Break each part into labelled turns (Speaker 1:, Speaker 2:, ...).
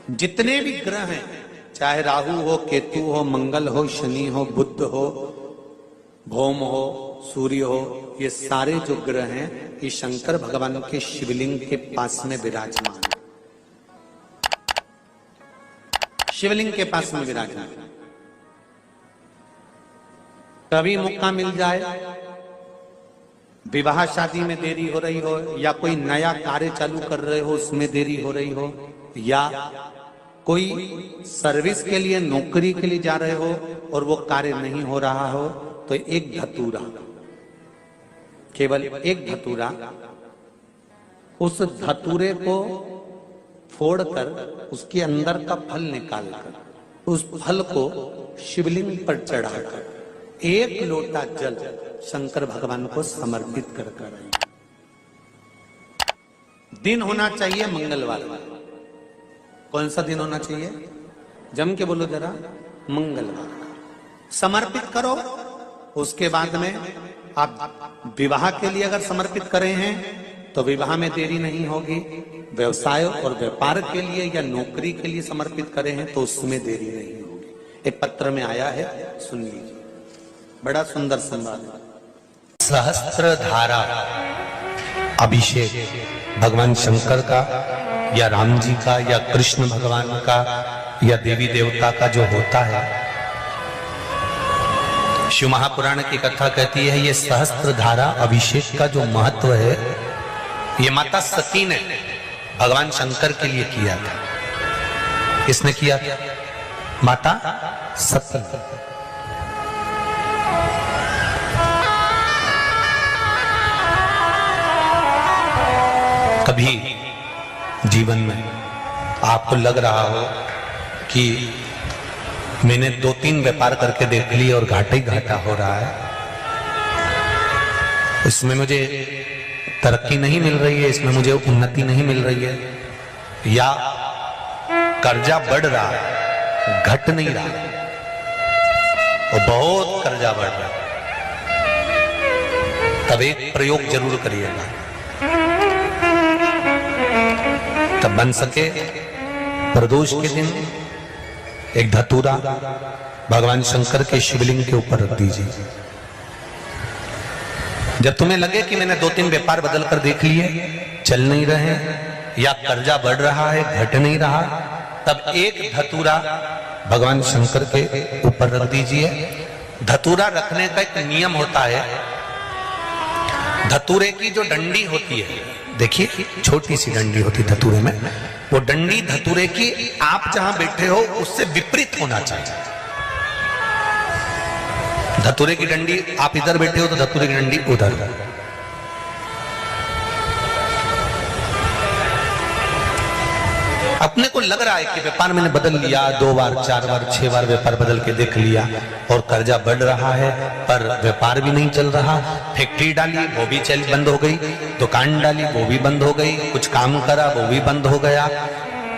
Speaker 1: जितने भी ग्रह हैं, चाहे राहु हो, केतु हो, मंगल हो, शनि हो, बुध हो, भौम हो, सूर्य हो, ये सारे जो ग्रह हैं ये शंकर भगवान के शिवलिंग के पास में विराजमान, शिवलिंग के पास में विराजमान। कभी मौका मिल जाए, विवाह शादी में देरी हो रही हो, या कोई नया कार्य चालू कर रहे हो उसमें देरी हो रही हो, या कोई सर्विस के लिए, नौकरी के लिए जा रहे हो और वो कार्य नहीं हो रहा हो, तो एक धतूरा, केवल एक धतूरा, उस धतूरे को फोड़कर उसके अंदर का फल निकालकर उस फल को शिवलिंग पर चढ़ाकर एक लोटा जल शंकर भगवान को समर्पित कर कर। दिन होना चाहिए मंगलवार। कौन सा दिन होना चाहिए? जम के बोलो जरा, मंगलवार का समर्पित करो। उसके बाद में आप विवाह के लिए अगर समर्पित करे हैं तो विवाह में देरी नहीं होगी। व्यवसाय और व्यापार के लिए या नौकरी के लिए समर्पित करे हैं तो उसमें देरी नहीं होगी। एक पत्र में आया है, सुन लीजिए, बड़ा सुंदर संवाद है।
Speaker 2: सहस्त्र धारा अभिषेक भगवान शंकर का या राम जी का या कृष्ण भगवान का या देवी देवता का जो होता है, शिव महापुराण की कथा कहती है ये सहस्त्र धारा अभिषेक का जो महत्व है ये माता सती ने भगवान शंकर के लिए किया था। किसने किया था? माता सती। कभी जीवन में आपको लग रहा हो कि मैंने 2-3 व्यापार करके देख लिए और घाटा ही घाटा हो रहा है, इसमें मुझे तरक्की नहीं मिल रही है, इसमें मुझे उन्नति नहीं मिल रही है, या कर्जा बढ़ रहा है, घट नहीं रहा और बहुत कर्जा बढ़ रहा है, तब एक प्रयोग जरूर करिएगा। तब बन सके प्रदोष के दिन एक धतूरा भगवान शंकर के शिवलिंग के ऊपर रख दीजिए। जब तुम्हें लगे कि मैंने 2-3 व्यापार बदल कर देख लिए, चल नहीं रहे, या कर्जा बढ़ रहा है, घट नहीं रहा, तब एक धतूरा भगवान शंकर के ऊपर रख दीजिए। धतूरा रखने का एक नियम होता है। धतूरे की जो डंडी होती है, देखिए छोटी सी डंडी होती है धतूरे में, वो डंडी धतूरे की आप जहां बैठे हो उससे विपरीत होना चाहिए। धतूरे की डंडी आप इधर बैठे हो तो धतूरे की डंडी उधर। अपने को लग रहा है कि व्यापार मैंने बदल लिया, 2 बार 4 बार 6 बार व्यापार बदल के देख लिया और कर्जा बढ़ रहा है, पर व्यापार भी नहीं चल रहा। फैक्ट्री डाली वो भी बंद हो गई, दुकान डाली वो भी बंद हो गई, कुछ काम करा वो भी बंद हो गया।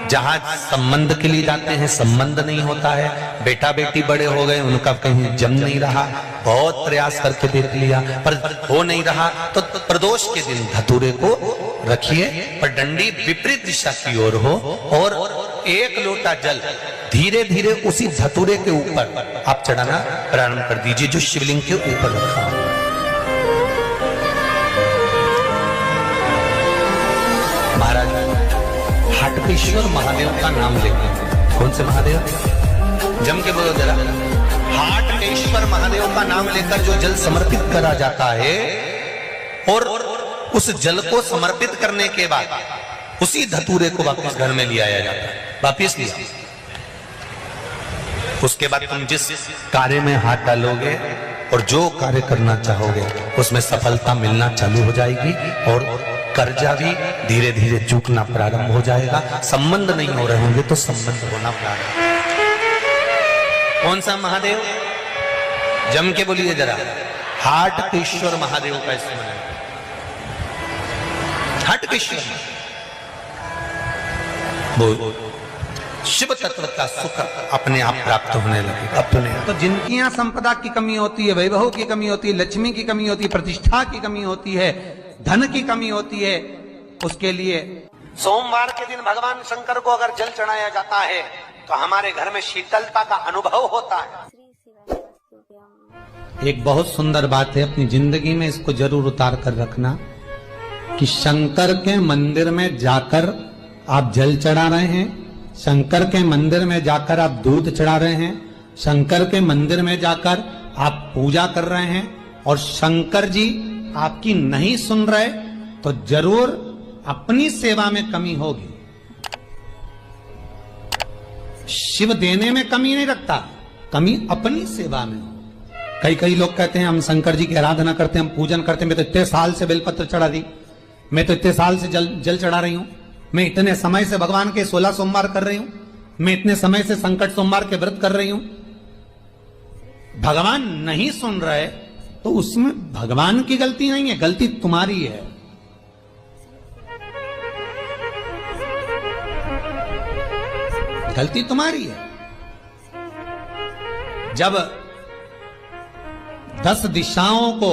Speaker 2: जहां संबंध के लिए जाते हैं संबंध नहीं होता है, बेटा बेटी बड़े हो गए उनका कहीं जम नहीं रहा, बहुत प्रयास करके देख लिया पर हो नहीं रहा। तो प्रदोष के दिन धतूरे को रखिए पर डंडी विपरीत दिशा की ओर हो और एक लोटा जल धीरे धीरे उसी धतूरे के ऊपर आप चढ़ाना प्रारंभ कर दीजिए जो शिवलिंग के ऊपर रखा हो। महाराज हाटकेश्वर महादेव का नाम लेकर, कौन से महादेव? जम के बोलो जरा। हाटकेश्वर महादेव का नाम लेकर जो जल समर्पित करा जाता है और उस जल को समर्पित करने के बाद उसी धतूरे को वापस घर में ले आया जाता है, वापस लिया। उसके बाद तुम जिस कार्य में हाथ डालोगे और जो कार्य करना चाहोगे उसमें सफलता मिलना चालू हो जाएगी और कर्जा भी धीरे धीरे चूकना प्रारंभ हो जाएगा। संबंध नहीं हो रहे होंगे तो संबंध होना प्रारंभ। कौन सा महादेव? जम के बोलिए जरा। हाटकेश्वर महादेव का स्मरण। हाटकेश्वर वो शिव तत्व का सुख अपने आप प्राप्त होने लगे अपने।
Speaker 1: तो जिनकी यहाँ संपदा की कमी होती है, वैभव की कमी होती है, लक्ष्मी की कमी होती है, प्रतिष्ठा की कमी होती है, धन की कमी होती है, उसके लिए
Speaker 2: सोमवार के दिन भगवान शंकर को अगर जल चढ़ाया जाता है तो हमारे घर में शीतलता का अनुभव होता है।
Speaker 1: एक बहुत सुंदर बात है, अपनी जिंदगी में इसको जरूर उतार कर रखना कि शंकर के मंदिर में जाकर आप जल चढ़ा रहे हैं, शंकर के मंदिर में जाकर आप दूध चढ़ा रहे हैं, शंकर के मंदिर में जाकर आप पूजा कर रहे हैं और शंकर जी आपकी नहीं सुन रहे तो जरूर अपनी सेवा में कमी होगी। शिव देने में कमी नहीं रखता, कमी अपनी सेवा में हो। कई लोग कहते हैं हम शंकर जी की आराधना करते हैं, हम पूजन करते हैं, मैं तो इतने साल से बेलपत्र चढ़ा दी, मैं तो इतने साल से जल चढ़ा रही हूं, मैं इतने समय से भगवान के 16 सोमवार कर रही हूं, मैं इतने समय से संकट सोमवार के व्रत कर रही हूं। भगवान नहीं सुन रहे तो उसमें भगवान की गलती नहीं है, गलती तुम्हारी है। गलती तुम्हारी है। जब 10 दिशाओं को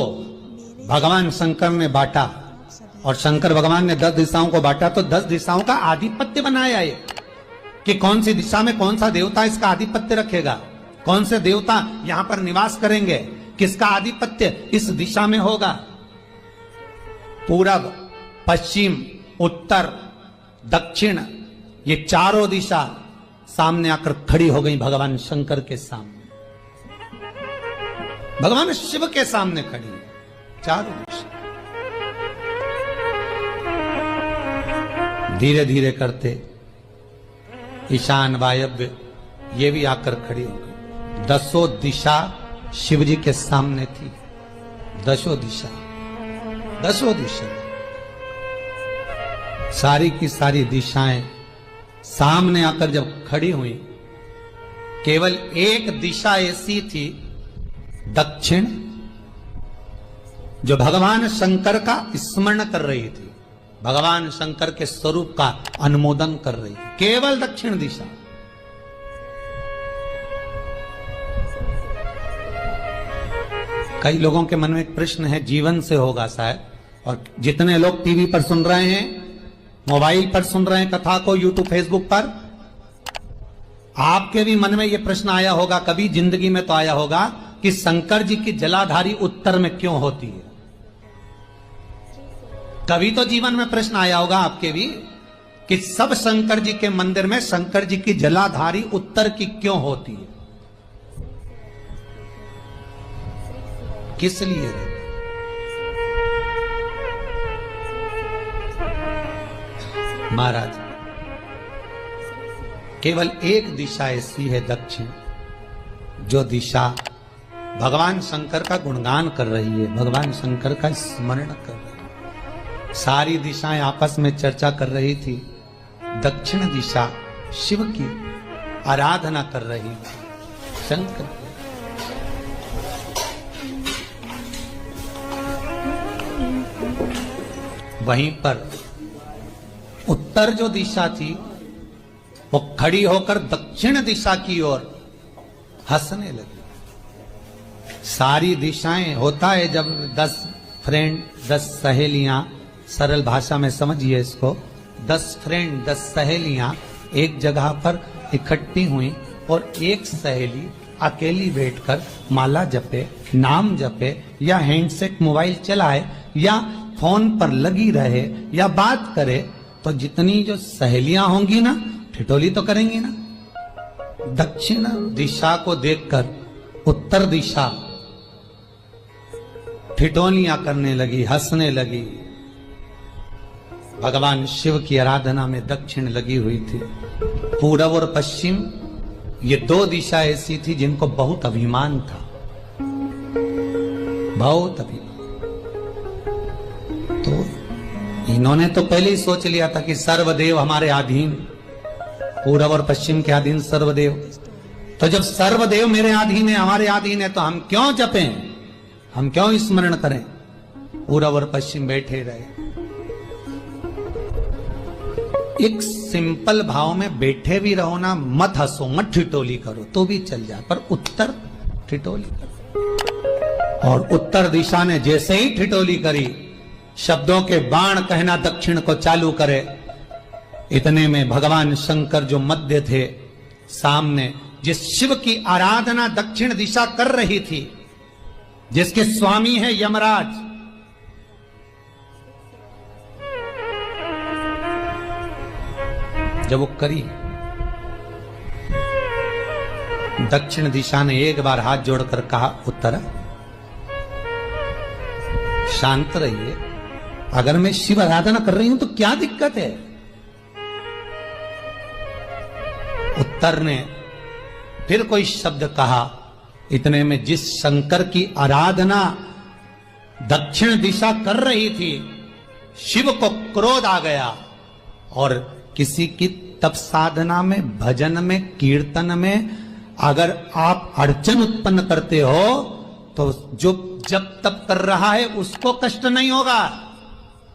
Speaker 1: भगवान शंकर ने बांटा और शंकर भगवान ने 10 दिशाओं को बांटा तो 10 दिशाओं का आधिपत्य बनाया है कि कौन सी दिशा में कौन सा देवता इसका आधिपत्य रखेगा, कौन से देवता यहां पर निवास करेंगे, किसका आधिपत्य इस दिशा में होगा। पूरब, पश्चिम, उत्तर, दक्षिण, ये चारों दिशा सामने आकर खड़ी हो गई भगवान शंकर के सामने, भगवान शिव के सामने खड़ी चारों दिशा। धीरे धीरे करते ईशान, वायव्य ये भी आकर खड़ी हो गई। 10 दिशा शिव जी के सामने थी, 10 दिशा, 10 दिशा, सारी की सारी दिशाएं सामने आकर जब खड़ी हुई, केवल एक दिशा ऐसी थी दक्षिण, जो भगवान शंकर का स्मरण कर रही थी, भगवान शंकर के स्वरूप का अनुमोदन कर रही थी, केवल दक्षिण दिशा। कई लोगों के मन में एक प्रश्न है, जीवन से होगा शायद, और जितने लोग टीवी पर सुन रहे हैं, मोबाइल पर सुन रहे हैं कथा को, यूट्यूब, फेसबुक पर, आपके भी मन में यह प्रश्न आया होगा, कभी जिंदगी में तो आया होगा कि शंकर जी की जलाधारी उत्तर में क्यों होती है। कभी तो जीवन में प्रश्न आया होगा आपके भी कि सब शंकर जी के मंदिर में शंकर जी की जलाधारी उत्तर की क्यों होती है, किस लिए। महाराज, केवल एक दिशा ऐसी है दक्षिण, जो दिशा भगवान शंकर का गुणगान कर रही है, भगवान शंकर का स्मरण कर रही है। सारी दिशाएं आपस में चर्चा कर रही थी, दक्षिण दिशा शिव की आराधना कर रही थी, शंकर। वहीं पर उत्तर जो दिशा थी वो खड़ी होकर दक्षिण दिशा की ओर हंसने लगी। सारी दिशाएं, होता है जब 10 फ्रेंड, 10 सहेलियां, सरल भाषा में समझिए इसको, 10 फ्रेंड, 10 सहेलियां एक जगह पर इकट्ठी हुई और एक सहेली अकेली बैठकर माला जपे, नाम जपे, या हैंडसेट मोबाइल चलाए, या फोन पर लगी रहे, या बात करे, तो जितनी जो सहेलियां होंगी ना, ठिठोली तो करेंगी ना। दक्षिण दिशा को देखकर उत्तर दिशा ठिठोलियां करने लगी, हंसने लगी। भगवान शिव की आराधना में दक्षिण लगी हुई थी। पूरब और पश्चिम ये 2 दिशा ऐसी थी जिनको बहुत अभिमान था, बहुत अभिमान। तो इन्होंने तो पहले ही सोच लिया था कि सर्वदेव हमारे अधीन, पूरब और पश्चिम के अधीन सर्वदेव। तो जब सर्वदेव मेरे अधीन है, हमारे अधीन है, तो हम क्यों जपें, हम क्यों स्मरण करें। पूरब और पश्चिम बैठे रहे, एक सिंपल भाव में बैठे भी रहो ना, मत हंसो, मत ठिठोली करो तो भी चल जाए, पर उत्तर ठिठोली करो। और उत्तर दिशा ने जैसे ही ठिठोली करी, शब्दों के बाण कहना दक्षिण को चालू करे, इतने में भगवान शंकर जो मध्य थे, सामने जिस शिव की आराधना दक्षिण दिशा कर रही थी, जिसके स्वामी है यमराज, जब वो करी, दक्षिण दिशा ने एक बार हाथ जोड़कर कहा, उत्तरा शांत रहिए, अगर मैं शिव आराधना कर रही हूं तो क्या दिक्कत है। उत्तर ने फिर कोई शब्द कहा, इतने में जिस शंकर की आराधना दक्षिण दिशा कर रही थी, शिव को क्रोध आ गया और किसी की तप साधना में, भजन में, कीर्तन में अगर आप अड़चन उत्पन्न करते हो तो जो जब तप कर रहा है उसको कष्ट नहीं होगा,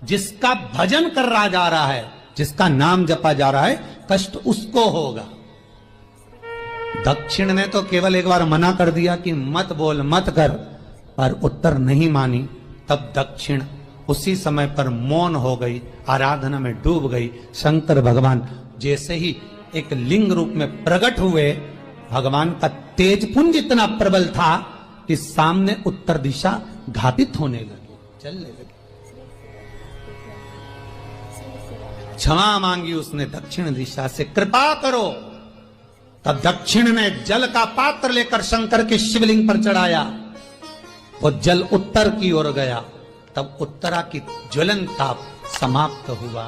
Speaker 1: जिसका भजन कर रहा जा रहा है, जिसका नाम जपा जा रहा है, कष्ट उसको होगा। दक्षिण ने तो केवल एक बार मना कर दिया कि मत बोल, मत कर, पर उत्तर नहीं मानी। तब दक्षिण उसी समय पर मौन हो गई, आराधना में डूब गई। शंकर भगवान जैसे ही एक लिंग रूप में प्रकट हुए, भगवान का तेज पुंज इतना प्रबल था कि सामने उत्तर दिशा घातित होने लगी, चलने लगी। क्षमा मांगी उसने दक्षिण दिशा से, कृपा करो। तब दक्षिण ने जल का पात्र लेकर शंकर के शिवलिंग पर चढ़ाया, वो जल उत्तर की ओर गया। तब उत्तरा की ज्वलन ताप समाप्त हुआ।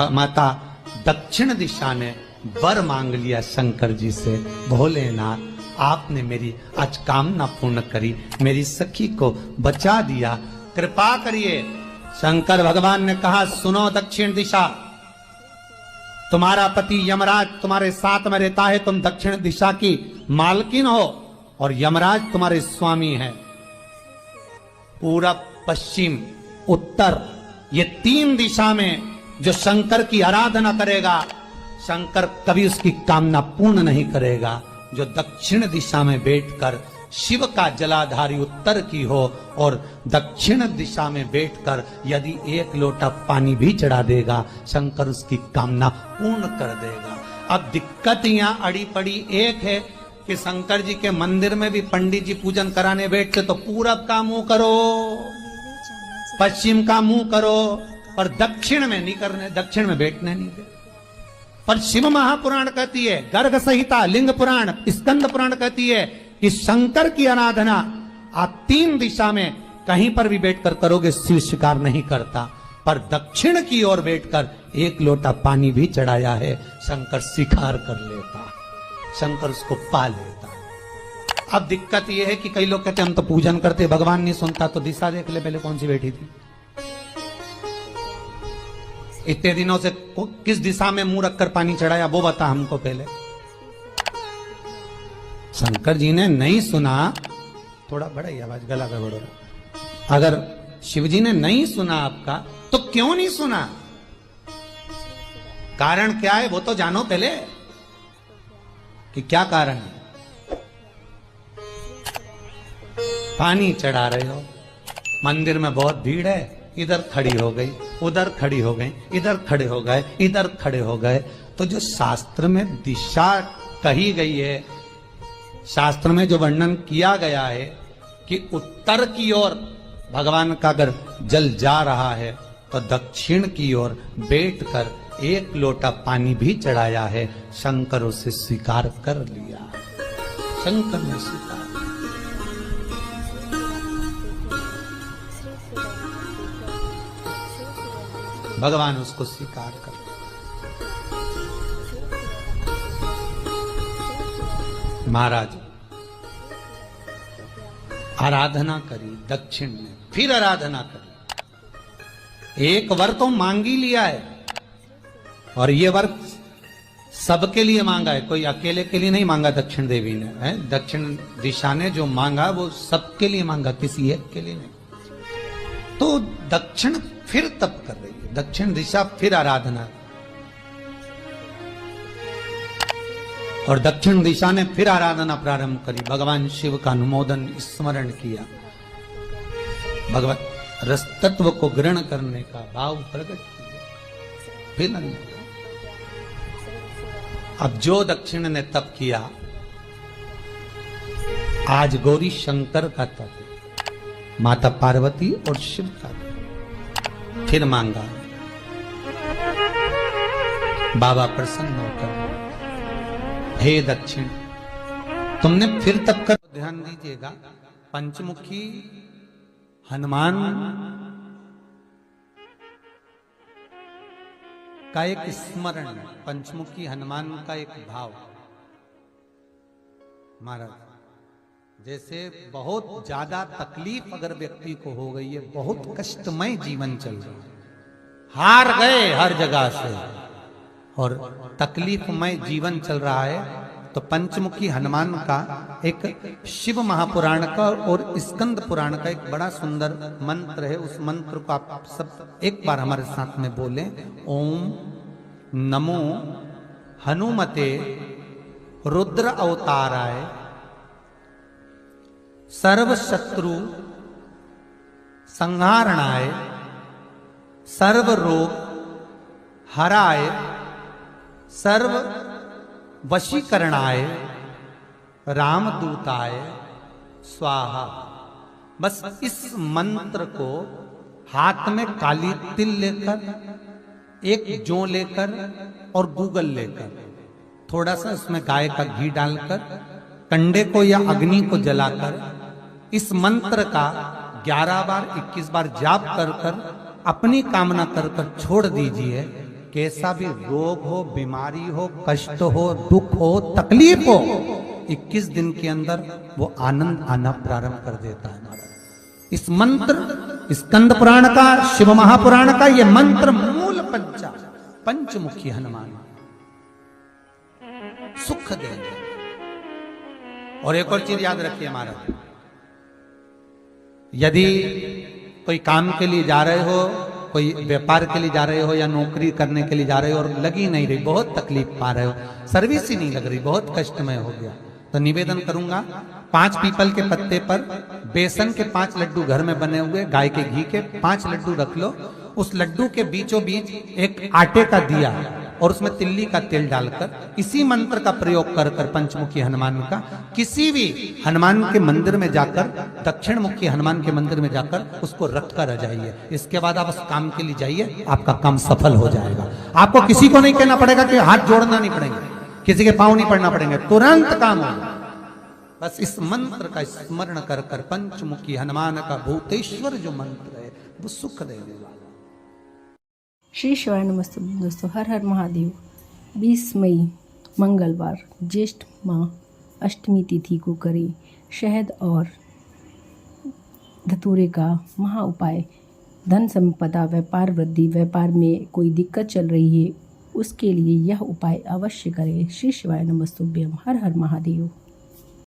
Speaker 1: माता दक्षिण दिशा ने वर मांग लिया शंकर जी से, भोलेनाथ आपने मेरी आज कामना पूर्ण करी, मेरी सखी को बचा दिया, कृपा करिए। शंकर भगवान ने कहा, सुनो दक्षिण दिशा, तुम्हारा पति यमराज तुम्हारे साथ में रहता है, तुम दक्षिण दिशा की मालकिन हो और यमराज तुम्हारे स्वामी है। पूरब, पश्चिम, उत्तर, ये तीन दिशा में जो शंकर की आराधना करेगा, शंकर कभी उसकी कामना पूर्ण नहीं करेगा। जो दक्षिण दिशा में बैठकर शिव का जलाधारी उत्तर की हो और दक्षिण दिशा में बैठकर यदि एक लोटा पानी भी चढ़ा देगा, शंकर उसकी कामना पूर्ण कर देगा। अब दिक्कत यहां अड़ी पड़ी एक है कि शंकर जी के मंदिर में भी पंडित जी पूजन कराने बैठते तो पूरब का मुंह करो, पश्चिम का मुंह करो, पर दक्षिण में नहीं करने, दक्षिण में बैठने नहीं दे। पर शिव महापुराण कहती है, गर्ग संहिता, लिंग पुराण, स्कंद पुराण कहती है कि शंकर की आराधना आप तीन दिशा में कहीं पर भी बैठकर करोगे, शिव स्वीकार नहीं करता। पर दक्षिण की ओर बैठकर एक लोटा पानी भी चढ़ाया है, शंकर स्वीकार कर लेता, शंकर उसको पा लेता। अब दिक्कत यह है कि कई लोग कहते हम तो पूजन करते, भगवान नहीं सुनता, तो दिशा देख ले पहले कौन सी बैठी थी। इतने दिनों से किस दिशा में मुंह रखकर पानी चढ़ाया, वो बता हमको पहले। शंकर जी ने नहीं सुना, थोड़ा बढ़ाई आवाज, गला का बढ़ो। अगर शिव जी ने नहीं सुना आपका, तो क्यों नहीं सुना, कारण क्या है वो तो जानो पहले कि क्या कारण है। पानी चढ़ा रहे हो, मंदिर में बहुत भीड़ है, इधर खड़ी हो गई, उधर खड़ी हो गई, इधर खड़े हो गए, इधर खड़े हो गए। तो जो शास्त्र में दिशा कही गई है, शास्त्र में जो वर्णन किया गया है कि उत्तर की ओर भगवान का अगर जल जा रहा है तो दक्षिण की ओर बैठकर एक लोटा पानी भी चढ़ाया है, शंकर उसे स्वीकार कर लिया, शंकर ने स्वीकार। भगवान उसको स्वीकार कर। महाराज आराधना करी दक्षिण ने, फिर आराधना करी। एक वर तो मांग ही लिया है और ये वर सबके लिए मांगा है, कोई अकेले के लिए नहीं मांगा दक्षिण देवी ने, है दक्षिण दिशा ने जो मांगा वो सबके लिए मांगा, किसी एक के लिए नहीं। तो दक्षिण फिर तप कर रही है, दक्षिण दिशा फिर आराधना, और दक्षिण दिशा ने फिर आराधना प्रारंभ करी। भगवान शिव का अनुमोदन स्मरण किया, भगवत रस तत्व को ग्रहण करने का भाव प्रकट किया। फिर अनुभव। अब जो दक्षिण ने तप किया, आज गौरी शंकर का तप है, माता पार्वती और शिव का तप। फिर मांगा, बाबा प्रसन्न होकर, हे दक्षिण, तुमने फिर तप कर। ध्यान दीजिएगा, पंचमुखी हनुमान का एक स्मरण, पंचमुखी हनुमान का एक भाव। महाराज, जैसे बहुत ज्यादा तकलीफ अगर व्यक्ति को हो गई है, बहुत कष्टमय जीवन चल रहा है, हार गए हर जगह से और तकलीफमय जीवन चल रहा है, तो पंचमुखी हनुमान का एक शिव महापुराण का और स्कंद पुराण का एक बड़ा सुंदर मंत्र है। उस मंत्र को आप सब एक बार हमारे साथ में बोलें। ओम नमो हनुमते रुद्र अवताराय सर्व शत्रु संहारणाय सर्व रोग हराय सर्व वशीकरणाय रामदूताय स्वाहा। बस इस मंत्र को हाथ में काली तिल लेकर, एक जौ लेकर और गूगल लेकर, थोड़ा सा उसमें गाय का घी डालकर, कंडे को या अग्नि को जलाकर इस मंत्र का 11 बार 21 बार जाप कर कर अपनी कामना कर कर छोड़ दीजिए। कैसा भी रोग हो, बीमारी हो, कष्ट हो, दुख हो, तकलीफ हो, 21 दिन के अंदर वो आनंद आना प्रारंभ कर देता है। महाराज, इस मंत्र, स्कंद पुराण का, शिव महापुराण का ये मंत्र मूल पंचमुखी हनुमान सुख देंगे। और एक और चीज याद रखिए महाराज, यदि कोई काम के लिए जा रहे हो, कोई व्यापार के लिए जा रहे हो या नौकरी करने के लिए जा रहे हो और लगी नहीं रही, बहुत तकलीफ पा रहे हो, सर्विस ही नहीं लग रही, बहुत कष्टमय हो गया, तो निवेदन करूंगा 5 पीपल के पत्ते पर बेसन के 5 लड्डू घर में बने हुए, गाय के घी के 5 लड्डू रख लो, उस लड्डू के बीचों बीच एक आटे का दिया और उसमें तिल्ली का तेल डालकर इसी मंत्र का प्रयोग कर कर पंचमुखी हनुमान का किसी भी हनुमान के मंदिर में जाकर, दक्षिण मुखी हनुमान के मंदिर में जाकर उसको रख कर आ जाइए। इसके बाद आप उस काम के लिए जाइए, आपका काम सफल हो जाएगा। आपको किसी को नहीं कहना पड़ेगा कि हाथ जोड़ना नहीं पड़ेंगे, किसी के पांव नहीं पड़ना पड़ेंगे, तुरंत काम होगा। बस इस मंत्र का स्मरण कर कर पंचमुखी हनुमान का भूतेश्वर जो मंत्र है वो सुख देने वाला।
Speaker 3: श्री शिवाय नमस्ते दोस्तों, हर हर महादेव। 20 मई मंगलवार ज्येष्ठ माह अष्टमी तिथि को करें शहद और धतूरे का महा उपाय। धन संपदा, व्यापार वृद्धि, व्यापार में कोई दिक्कत चल रही है उसके लिए यह उपाय अवश्य करें। श्री शिवाय नमस्तुभ्यम। हर हर महादेव।